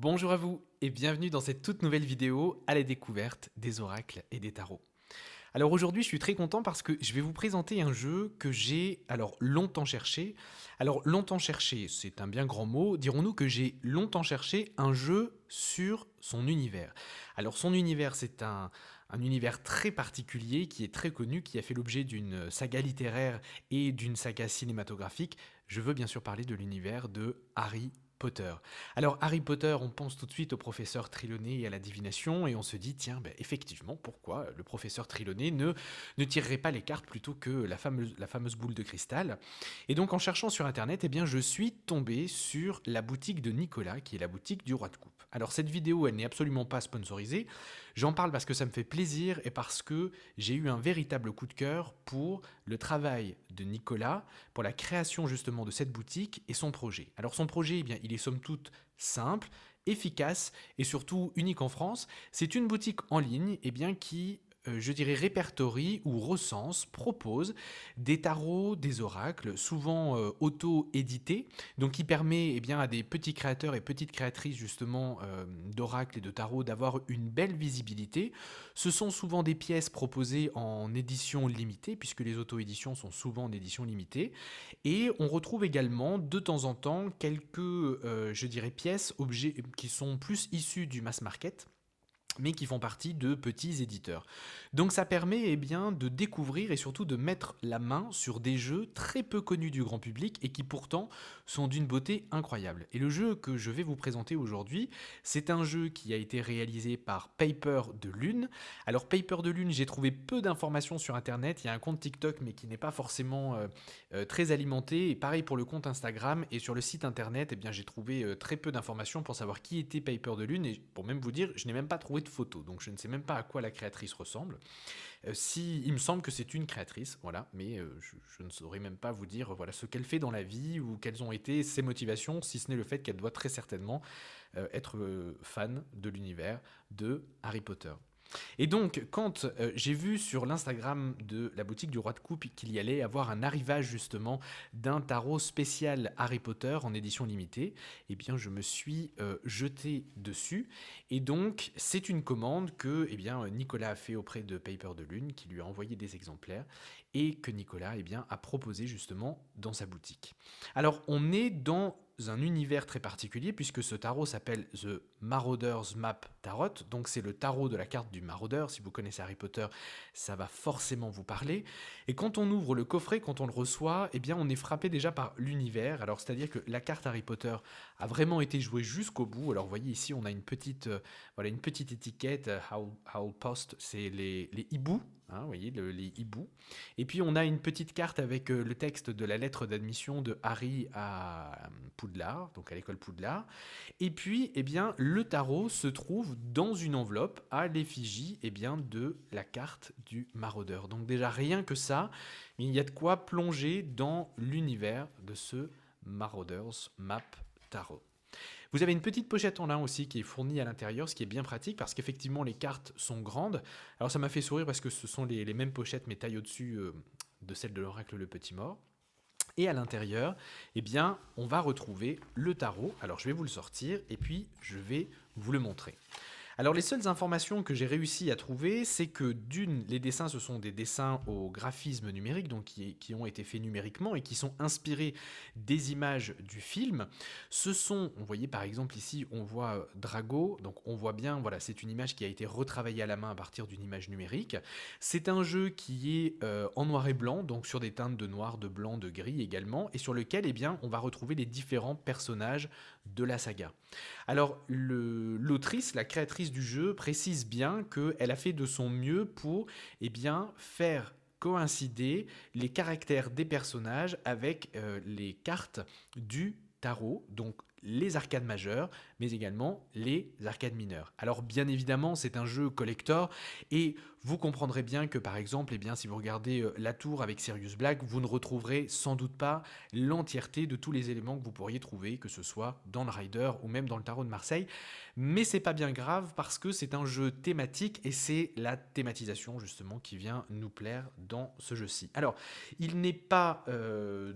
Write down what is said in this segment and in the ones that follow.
Bonjour à vous et bienvenue dans cette toute nouvelle vidéo à la découverte des oracles et des tarots. Alors aujourd'hui je suis très content parce que je vais vous présenter un jeu que j'ai longtemps cherché. Alors longtemps cherché, c'est un bien grand mot, dirons-nous que j'ai longtemps cherché un jeu sur son univers. Alors son univers c'est un univers très particulier qui est très connu, qui a fait l'objet d'une saga littéraire et d'une saga cinématographique. Je veux bien sûr parler de l'univers de Harry Potter. Alors Harry Potter, on pense tout de suite au professeur Trelawney et à la divination et on se dit tiens, ben, effectivement, pourquoi le professeur Trelawney ne tirerait pas les cartes plutôt que la fameuse boule de cristal. Et donc en cherchant sur internet, eh bien, je suis tombé sur la boutique de Nicolas, qui est la boutique du Roi de Coupe. Alors cette vidéo, elle n'est absolument pas sponsorisée, j'en parle parce que ça me fait plaisir et parce que j'ai eu un véritable coup de cœur pour le travail de Nicolas, pour la création justement de cette boutique et son projet. Alors son projet, eh bien, il est somme toute simple, efficace et surtout unique en France. C'est une boutique en ligne qui je dirais, répertorie ou recense, propose des tarots, des oracles, souvent auto-édités, donc qui permet à des petits créateurs et petites créatrices justement d'oracles et de tarots d'avoir une belle visibilité. Ce sont souvent des pièces proposées en édition limitée, puisque les auto-éditions sont souvent en édition limitée, et on retrouve également de temps en temps quelques, je dirais, pièces, objets qui sont plus issus du mass market, mais qui font partie de petits éditeurs. Donc ça permet de découvrir et surtout de mettre la main sur des jeux très peu connus du grand public et qui pourtant sont d'une beauté incroyable. Et le jeu que je vais vous présenter aujourd'hui, c'est un jeu qui a été réalisé par Paper de Lune. Alors Paper de Lune, j'ai trouvé peu d'informations sur internet, il y a un compte TikTok mais qui n'est pas forcément très alimenté, et pareil pour le compte Instagram, et sur le site internet, j'ai trouvé très peu d'informations pour savoir qui était Paper de Lune, et pour même vous dire, je n'ai même pas trouvé de photos, donc je ne sais même pas à quoi la créatrice ressemble. Il me semble que c'est une créatrice, voilà, mais je ne saurais même pas vous dire voilà, ce qu'elle fait dans la vie ou quelles ont été ses motivations, si ce n'est le fait qu'elle doit très certainement être fan de l'univers de Harry Potter. Et donc, quand j'ai vu sur l'Instagram de la boutique du Roi de Coupe qu'il y allait avoir un arrivage justement d'un tarot spécial Harry Potter en édition limitée, eh bien, je me suis jeté dessus. Et donc, c'est une commande que Nicolas a fait auprès de Paper de Lune, qui lui a envoyé des exemplaires et que Nicolas a proposé justement dans sa boutique. Alors, on est dans un univers très particulier puisque ce tarot s'appelle The Marauder's Map Tarot, donc c'est le tarot de la carte du maraudeur. Si vous connaissez Harry Potter, ça va forcément vous parler. Et quand on ouvre le coffret, quand on le reçoit, on est frappé déjà par l'univers. Alors c'est-à-dire que la carte Harry Potter a vraiment été jouée jusqu'au bout. Alors vous voyez ici, on a une petite étiquette, Howl Post, c'est les hiboux. Hein, vous voyez, les hiboux. Et puis on a une petite carte avec le texte de la lettre d'admission de Harry à Poudlard, donc à l'école Poudlard. Et puis, le tarot se trouve dans une enveloppe à l'effigie de la carte du maraudeur. Donc déjà rien que ça, il y a de quoi plonger dans l'univers de ce Marauder's Map Tarot. Vous avez une petite pochette en lin aussi qui est fournie à l'intérieur, ce qui est bien pratique parce qu'effectivement les cartes sont grandes. Alors ça m'a fait sourire parce que ce sont les mêmes pochettes mais taille au-dessus de celle de l'oracle Le Petit Mort. Et à l'intérieur, on va retrouver le tarot. Alors je vais vous le sortir et puis je vais vous le montrer. Alors les seules informations que j'ai réussi à trouver, c'est que les dessins, ce sont des dessins au graphisme numérique, donc qui ont été faits numériquement et qui sont inspirés des images du film. Vous voyez par exemple ici, on voit Drago, donc on voit bien, voilà, c'est une image qui a été retravaillée à la main à partir d'une image numérique. C'est un jeu qui est en noir et blanc, donc sur des teintes de noir, de blanc, de gris également, et sur lequel on va retrouver les différents personnages de la saga. Alors, l'autrice, la créatrice du jeu, précise bien qu'elle a fait de son mieux pour faire coïncider les caractères des personnages avec les cartes du tarot, donc les arcades majeures, mais également les arcades mineures. Alors bien évidemment, c'est un jeu collector, et vous comprendrez bien que par exemple, si vous regardez la tour avec Sirius Black, vous ne retrouverez sans doute pas l'entièreté de tous les éléments que vous pourriez trouver, que ce soit dans le Rider ou même dans le tarot de Marseille. Mais c'est pas bien grave parce que c'est un jeu thématique et c'est la thématisation justement qui vient nous plaire dans ce jeu-ci. Alors, il n'est pas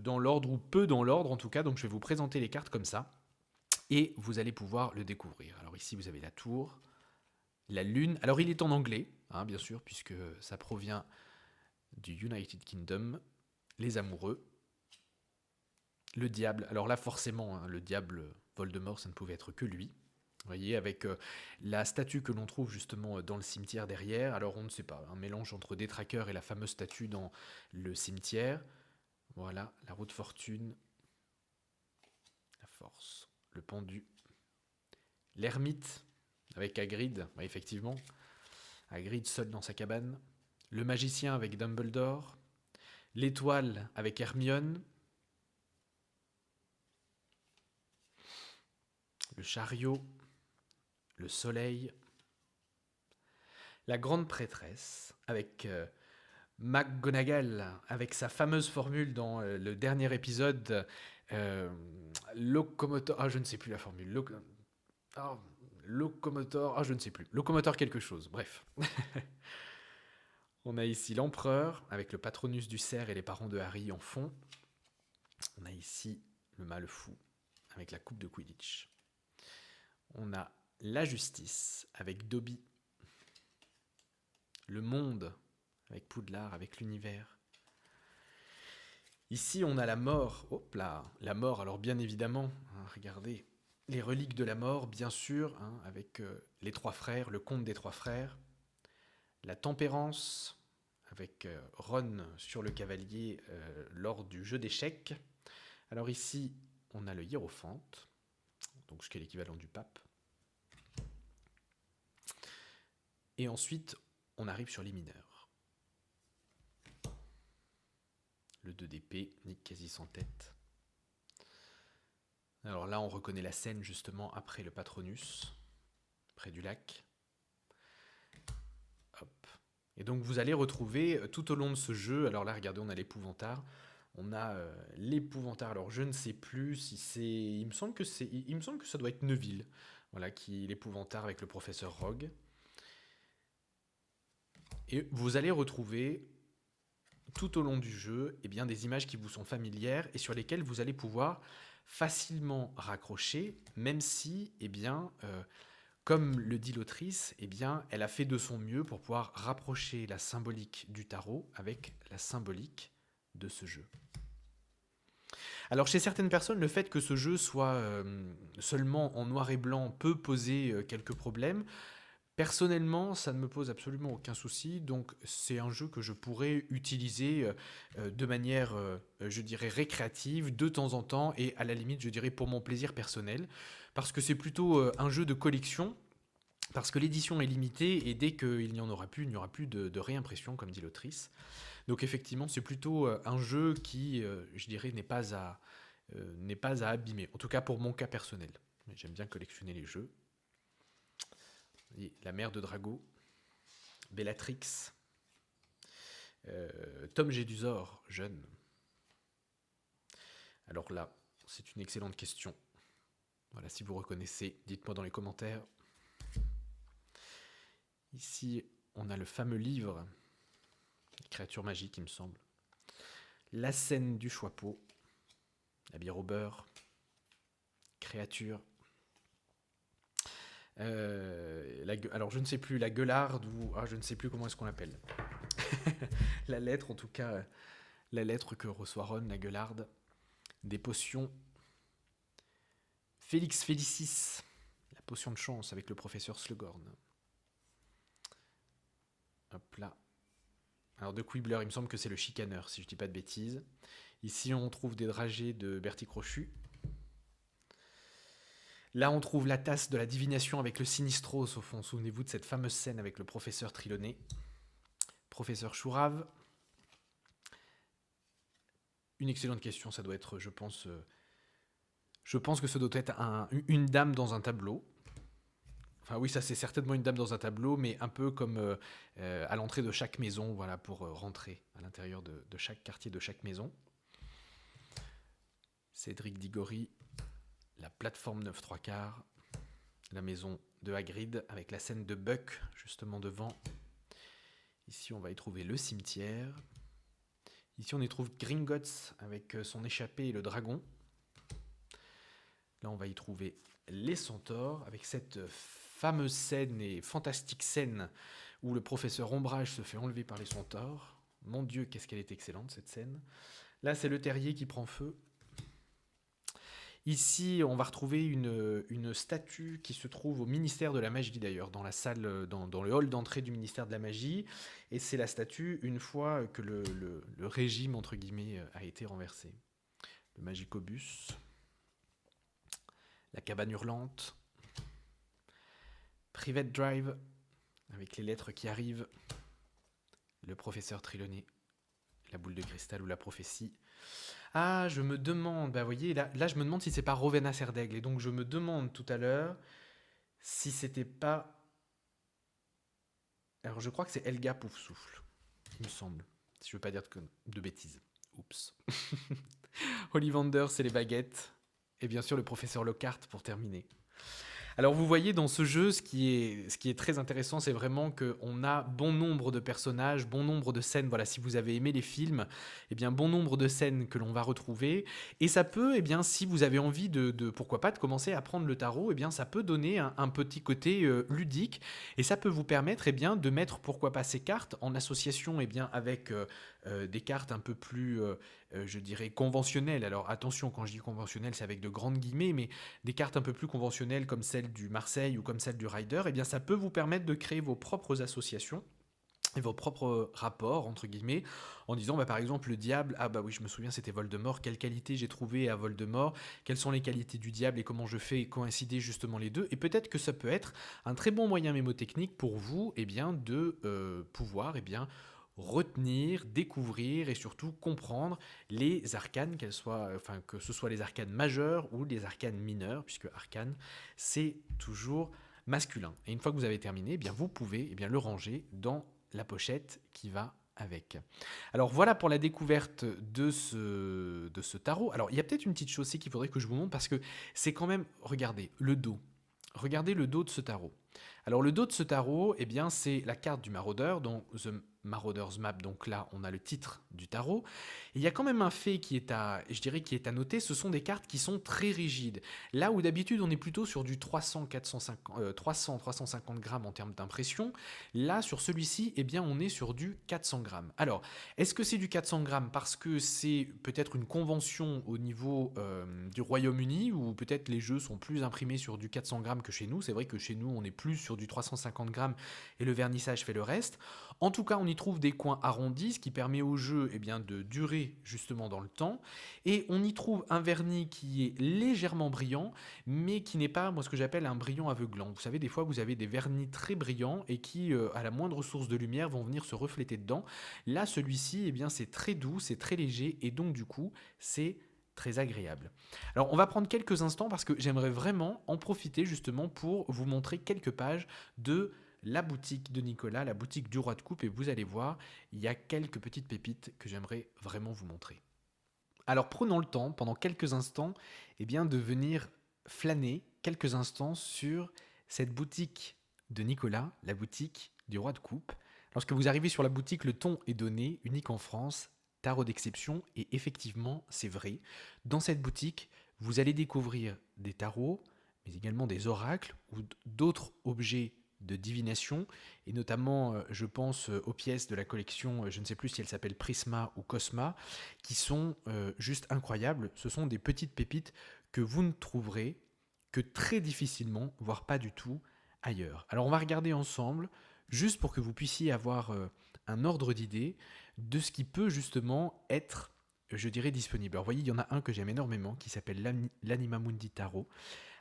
dans l'ordre ou peu dans l'ordre en tout cas, donc je vais vous présenter les cartes comme ça. et vous allez pouvoir le découvrir. Alors ici, vous avez la tour, la lune. Alors il est en anglais, hein, bien sûr, puisque ça provient du United Kingdom. Les amoureux. Le diable. Alors là, forcément, hein, le diable Voldemort, ça ne pouvait être que lui. Vous voyez, avec la statue que l'on trouve justement dans le cimetière derrière. Alors on ne sait pas, un mélange entre des trackers et la fameuse statue dans le cimetière. Voilà, la roue de fortune, la force, le pendu, l'ermite avec Hagrid, ouais, effectivement, Hagrid seul dans sa cabane, le magicien avec Dumbledore, l'étoile avec Hermione, le chariot, le soleil, la grande prêtresse avec McGonagall, avec sa fameuse formule dans le dernier épisode, locomoteur, ah je ne sais plus la formule, locomoteur, ah je ne sais plus, locomoteur quelque chose, bref. On a ici l'empereur avec le patronus du cerf et les parents de Harry en fond. On a ici le mâle fou avec la coupe de Quidditch. On a la justice avec Dobby. Le monde avec Poudlard, avec l'univers. Ici, on a la mort. Hop là, la mort, alors bien évidemment, hein, regardez, les reliques de la mort, bien sûr, hein, avec les trois frères, le conte des trois frères. La tempérance, avec Ron sur le cavalier lors du jeu d'échecs. Alors ici, on a le hiérophante, donc ce qui est l'équivalent du pape. Et ensuite, on arrive sur les mineurs. Le 2 d'épée, Nick quasi sans tête. Alors là, on reconnaît la scène justement après le Patronus, près du lac. Hop. Et donc vous allez retrouver tout au long de ce jeu, alors là, regardez, on a l'épouvantard. On a l'épouvantard, alors je ne sais plus si c'est... Il me semble que ça doit être Neville, voilà, qui est l'épouvantard avec le professeur Rogue. Et vous allez retrouver tout au long du jeu eh bien, des images qui vous sont familières et sur lesquelles vous allez pouvoir facilement raccrocher, même si, eh bien, comme le dit l'autrice, eh bien, elle a fait de son mieux pour pouvoir rapprocher la symbolique du tarot avec la symbolique de ce jeu. Alors chez certaines personnes, le fait que ce jeu soit seulement en noir et blanc peut poser quelques problèmes. Personnellement, ça ne me pose absolument aucun souci, donc c'est un jeu que je pourrais utiliser de manière, je dirais, récréative, de temps en temps, et à la limite, je dirais, pour mon plaisir personnel, parce que c'est plutôt un jeu de collection, parce que l'édition est limitée, et dès qu'il n'y en aura plus, il n'y aura plus de réimpression, comme dit l'autrice. Donc effectivement, c'est plutôt un jeu qui, je dirais, n'est pas à abîmer, en tout cas pour mon cas personnel. J'aime bien collectionner les jeux. La mère de Drago, Bellatrix, Tom Jedusor, jeune. Alors là, c'est une excellente question. Voilà, si vous reconnaissez, dites-moi dans les commentaires. Ici, on a le fameux livre, les créatures magiques, il me semble. La scène du Choixpeau, la bière au beurre, créature. Alors je ne sais plus, la gueularde ou... Ah, je ne sais plus comment est-ce qu'on l'appelle. La lettre, en tout cas, la lettre que reçoit Ron, la gueularde. Des potions. Félix Félicis, la potion de chance avec le professeur Slughorn. Hop là. Alors de Quibbler, il me semble que c'est le chicaneur, si je ne dis pas de bêtises. Ici, on trouve des dragées de Bertie Crochu. Là, on trouve la tasse de la divination avec le Sinistros au fond. Souvenez-vous de cette fameuse scène avec le professeur Trelawney. Professeur Chourave. Une excellente question, ça doit être, je pense que ça doit être une dame dans un tableau. Enfin oui, ça c'est certainement une dame dans un tableau, mais un peu comme à l'entrée de chaque maison, voilà, pour rentrer à l'intérieur de chaque quartier, de chaque maison. Cédric Diggory, la plateforme 9 3/4, la maison de Hagrid avec la scène de Buck justement devant. Ici, on va y trouver le cimetière. Ici, on y trouve Gringotts avec son échappée et le dragon. Là, on va y trouver les centaures, avec cette fameuse scène et fantastique scène où le professeur Ombrage se fait enlever par les centaures. Mon Dieu, qu'est-ce qu'elle est excellente cette scène. Là, c'est le terrier qui prend feu. Ici, on va retrouver une statue qui se trouve au ministère de la Magie d'ailleurs, dans la salle, dans le hall d'entrée du ministère de la Magie. Et c'est la statue une fois que le régime, entre guillemets, a été renversé. Le Magicobus, la cabane hurlante, Private Drive, avec les lettres qui arrivent, le professeur Trelawney, la boule de cristal ou la prophétie. Ah, je me demande, bah vous voyez, là je me demande si c'est pas Rowena Serdaigle. Et donc je me demande tout à l'heure si c'était pas... Alors je crois que c'est Helga Poufsouffle, il me semble. Si je veux pas dire de bêtises. Oups. Ollivander, c'est les baguettes. Et bien sûr le professeur Lockhart pour terminer. Alors vous voyez dans ce jeu, ce qui est très intéressant, c'est vraiment qu'on a bon nombre de personnages, bon nombre de scènes. Voilà, si vous avez aimé les films, eh bien bon nombre de scènes que l'on va retrouver. Et ça peut, eh bien si vous avez envie pourquoi pas, de commencer à prendre le tarot, eh bien ça peut donner un petit côté ludique. Et ça peut vous permettre, eh bien, de mettre, pourquoi pas, ces cartes en association, eh bien, avec des cartes un peu plus, je dirais, conventionnelles. Alors attention, quand je dis conventionnelles, c'est avec de grandes guillemets, mais des cartes un peu plus conventionnelles comme celle du Marseille ou comme celle du Rider, eh bien ça peut vous permettre de créer vos propres associations et vos propres rapports, entre guillemets, en disant, bah, par exemple, le diable, ah bah oui, je me souviens, c'était Voldemort, quelle qualité j'ai trouvé à Voldemort, quelles sont les qualités du diable et comment je fais coïncider justement les deux, et peut-être que ça peut être un très bon moyen mémotechnique pour vous, eh bien, de pouvoir, eh bien, retenir, découvrir et surtout comprendre les arcanes, que ce soit les arcanes majeures ou les arcanes mineures, puisque arcane, c'est toujours masculin. Et une fois que vous avez terminé, eh bien, vous pouvez, eh bien, le ranger dans la pochette qui va avec. Alors voilà pour la découverte de ce tarot. Alors il y a peut-être une petite chose aussi qu'il faudrait que je vous montre parce que c'est quand même, regardez, le dos. Regardez le dos de ce tarot. Alors le dos de ce tarot, eh bien, c'est la carte du maraudeur, donc The Marauder's Map, donc là on a le titre du tarot. Et il y a quand même un fait je dirais, qui est à noter, ce sont des cartes qui sont très rigides. Là où d'habitude on est plutôt sur du 300-350 grammes en termes d'impression, là sur celui-ci, eh bien, on est sur du 400 grammes. Alors, est-ce que c'est du 400 grammes parce que c'est peut-être une convention au niveau du Royaume-Uni, où peut-être les jeux sont plus imprimés sur du 400 grammes que chez nous? C'est vrai que chez nous on est plus sur du 350 grammes et le vernissage fait le reste. En tout cas, on y trouve des coins arrondis, ce qui permet au jeu, eh bien, de durer justement dans le temps. Et on y trouve un vernis qui est légèrement brillant, mais qui n'est pas, moi, ce que j'appelle un brillant aveuglant. Vous savez, des fois, vous avez des vernis très brillants et qui, à la moindre source de lumière, vont venir se refléter dedans. Là, celui-ci, eh bien, c'est très doux, c'est très léger, et donc, du coup, c'est très agréable. Alors on va prendre quelques instants parce que j'aimerais vraiment en profiter justement pour vous montrer quelques pages de la boutique de Nicolas, la boutique du Roi de Coupe, et vous allez voir, il y a quelques petites pépites que j'aimerais vraiment vous montrer. Alors prenons le temps, pendant quelques instants, eh bien, de venir flâner quelques instants sur cette boutique de Nicolas, la boutique du Roi de Coupe. Lorsque vous arrivez sur la boutique, le ton est donné, unique en France, tarot d'exception, et effectivement, c'est vrai. Dans cette boutique, vous allez découvrir des tarots, mais également des oracles ou d'autres objets de divination, et notamment, je pense aux pièces de la collection, je ne sais plus si elle s'appelle Prisma ou Cosma, qui sont juste incroyables. Ce sont des petites pépites que vous ne trouverez que très difficilement, voire pas du tout, ailleurs. Alors on va regarder ensemble, juste pour que vous puissiez avoir un ordre d'idée de ce qui peut justement être, je dirais, disponible. Alors vous voyez, il y en a un que j'aime énormément, qui s'appelle l'Anima Mundi Tarot,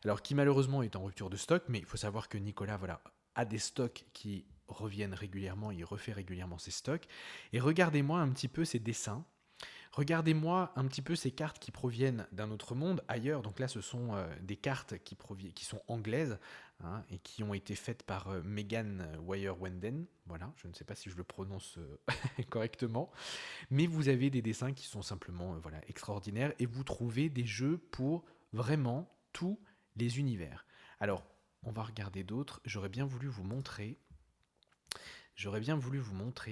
alors qui malheureusement est en rupture de stock, mais il faut savoir que Nicolas, voilà, a des stocks qui reviennent régulièrement, il refait régulièrement ses stocks. Et regardez-moi un petit peu ces dessins. Regardez-moi un petit peu ces cartes qui proviennent d'un autre monde, ailleurs. Donc là, ce sont des cartes qui sont anglaises, hein, et qui ont été faites par Megan Wyer-Wenden. Voilà, je ne sais pas si je le prononce correctement. Mais vous avez des dessins qui sont simplement voilà, extraordinaires, et vous trouvez des jeux pour vraiment tous les univers. Alors, on va regarder d'autres. J'aurais bien voulu vous montrer.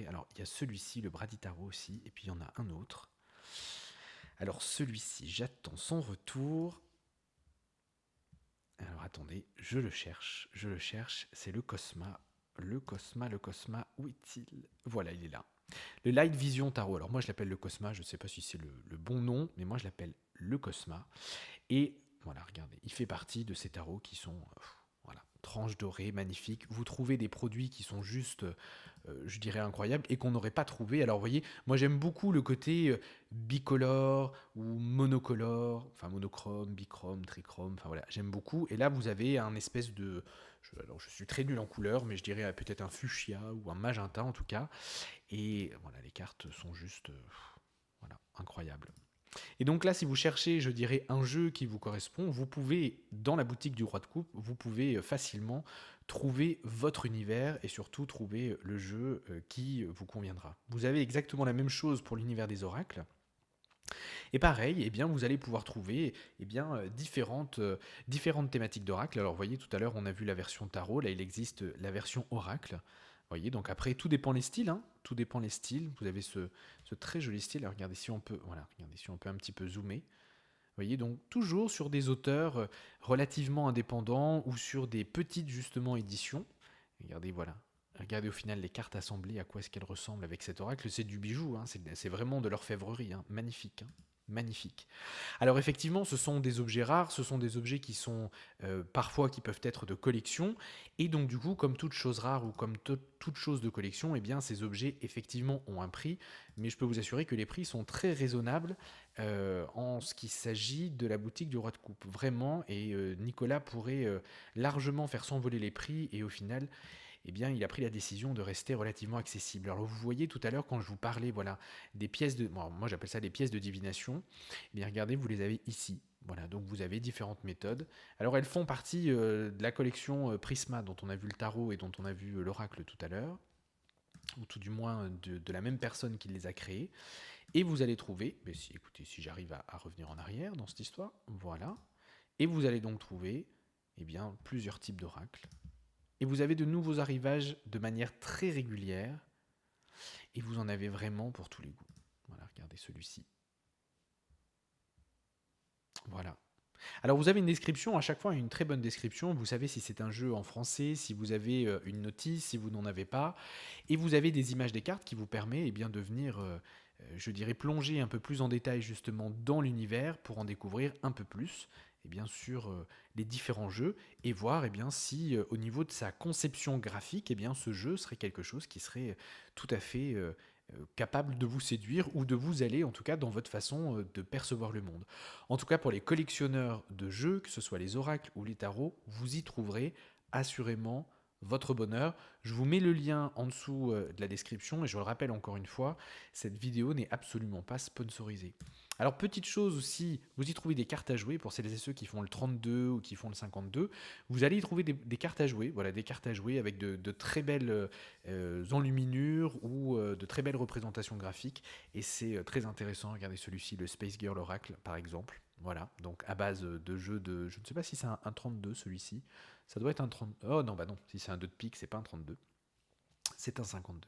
Alors, il y a celui-ci, le Braditaro aussi, et puis il y en a un autre. Alors, celui-ci, j'attends son retour. Alors attendez, je le cherche, c'est le Cosma. Le Cosma, où est-il? Voilà, il est là. Le Light Vision Tarot. Alors moi je l'appelle le Cosma, je ne sais pas si c'est le bon nom, mais moi je l'appelle le Cosma. Et voilà, regardez, il fait partie de ces tarots qui sont, voilà, tranches dorées, magnifiques. Vous trouvez des produits qui sont juste, je dirais, incroyables et qu'on n'aurait pas trouvé. Alors vous voyez, moi j'aime beaucoup le côté bicolore ou monocolore, enfin monochrome, bichrome, trichrome, enfin voilà, j'aime beaucoup. Et là vous avez un espèce de... alors je suis très nul en couleur, mais je dirais peut-être un fuchsia ou un magenta en tout cas. Et voilà, les cartes sont juste, voilà, incroyables. Et donc là, si vous cherchez, je dirais, un jeu qui vous correspond, vous pouvez, dans la boutique du Roi de Coupe, vous pouvez facilement trouver votre univers et surtout trouver le jeu qui vous conviendra. Vous avez exactement la même chose pour l'univers des oracles. Et pareil, eh bien, vous allez pouvoir trouver différentes thématiques d'oracle. Alors, vous voyez, tout à l'heure, on a vu la version tarot. Là, il existe la version oracle. Vous voyez, donc après, tout dépend les styles. Hein. Tout dépend les styles. Vous avez ce très joli style. Alors, regardez si on peut, voilà, regardez si on peut un petit peu zoomer. Vous voyez, donc toujours sur des auteurs relativement indépendants ou sur des petites, justement, éditions. Regardez, voilà. Regardez au final les cartes assemblées, à quoi est-ce qu'elles ressemblent avec cet oracle. C'est du bijou, hein. C'est vraiment de l'orfèvrerie. Hein. Magnifique. Hein. Magnifique. Alors effectivement, ce sont des objets rares, ce sont des objets qui sont parfois qui peuvent être de collection, et donc du coup, comme toute chose rare ou comme toute chose de collection, eh bien ces objets effectivement ont un prix, mais je peux vous assurer que les prix sont très raisonnables en ce qui s'agit de la boutique du Roi de Coupe, vraiment, et Nicolas pourrait largement faire s'envoler les prix, et au final, eh bien, il a pris la décision de rester relativement accessible. Alors, vous voyez tout à l'heure, quand je vous parlais voilà, des pièces de... Bon, moi, j'appelle ça des pièces de divination. Eh bien, regardez, vous les avez ici. Voilà, donc vous avez différentes méthodes. Alors, elles font partie de la collection Prisma, dont on a vu le tarot et dont on a vu l'oracle tout à l'heure, ou tout du moins de la même personne qui les a créées. Et vous allez trouver, mais si, écoutez, si j'arrive à revenir en arrière dans cette histoire, voilà. Et vous allez donc trouver eh bien, plusieurs types d'oracles. Et vous avez de nouveaux arrivages de manière très régulière. Et vous en avez vraiment pour tous les goûts. Voilà, regardez celui-ci. Voilà. Alors vous avez une description, à chaque fois une très bonne description. Vous savez si c'est un jeu en français, si vous avez une notice, si vous n'en avez pas. Et vous avez des images des cartes qui vous permettent bien, de venir, je dirais, plonger un peu plus en détail justement dans l'univers pour en découvrir un peu plus. Et bien sur les différents jeux et voir bien, si au niveau de sa conception graphique, bien, ce jeu serait quelque chose qui serait tout à fait capable de vous séduire ou de vous aller en tout cas dans votre façon de percevoir le monde. En tout cas pour les collectionneurs de jeux, que ce soit les oracles ou les tarots, vous y trouverez assurément votre bonheur. Je vous mets le lien en dessous de la description et je le rappelle encore une fois, cette vidéo n'est absolument pas sponsorisée. Alors petite chose aussi, vous y trouvez des cartes à jouer pour celles et ceux qui font le 32 ou qui font le 52. Vous allez y trouver des cartes à jouer, voilà, des cartes à jouer avec de très belles enluminures ou de très belles représentations graphiques. Et c'est très intéressant. Regardez celui-ci, le Space Girl Oracle par exemple. Voilà, donc à base de jeux de... Je ne sais pas si c'est un 32 celui-ci. Ça doit être un 30... Oh non, bah non, si c'est un 2 de pique, c'est pas un 32. C'est un 52.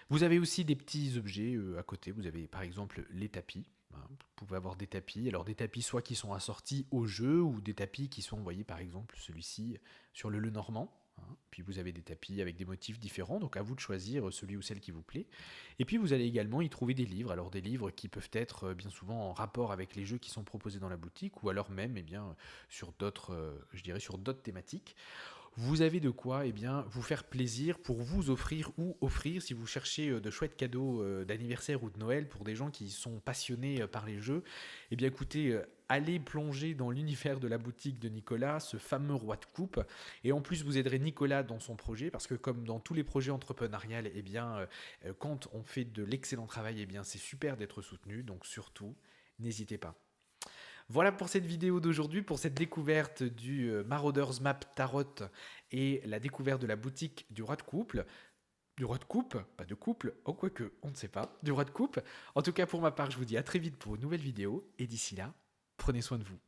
Vous avez aussi des petits objets à côté. Vous avez par exemple les tapis. Vous pouvez avoir des tapis. Alors des tapis soit qui sont assortis au jeu ou des tapis qui sont, vous voyez par exemple celui-ci sur le Lenormand. Puis vous avez des tapis avec des motifs différents, donc à vous de choisir celui ou celle qui vous plaît. Et puis vous allez également y trouver des livres. Alors des livres qui peuvent être bien souvent en rapport avec les jeux qui sont proposés dans la boutique ou alors même bien, sur d'autres, je dirais sur d'autres thématiques. Vous avez de quoi bien, vous faire plaisir pour vous offrir ou offrir si vous cherchez de chouettes cadeaux d'anniversaire ou de Noël pour des gens qui sont passionnés par les jeux. Eh bien écoutez, allez plonger dans l'univers de la boutique de Nicolas, ce fameux Roi de Coupe. Et en plus, vous aiderez Nicolas dans son projet parce que comme dans tous les projets entrepreneuriaux, eh bien, quand on fait de l'excellent travail, eh bien, c'est super d'être soutenu. Donc surtout, n'hésitez pas. Voilà pour cette vidéo d'aujourd'hui, pour cette découverte du Marauders Map Tarot et la découverte de la boutique du Roi de Couple. Du Roi de Coupe, pas de couple, oh quoique, on ne sait pas, du Roi de Coupe. En tout cas, pour ma part, je vous dis à très vite pour une nouvelle vidéo, et d'ici là, prenez soin de vous.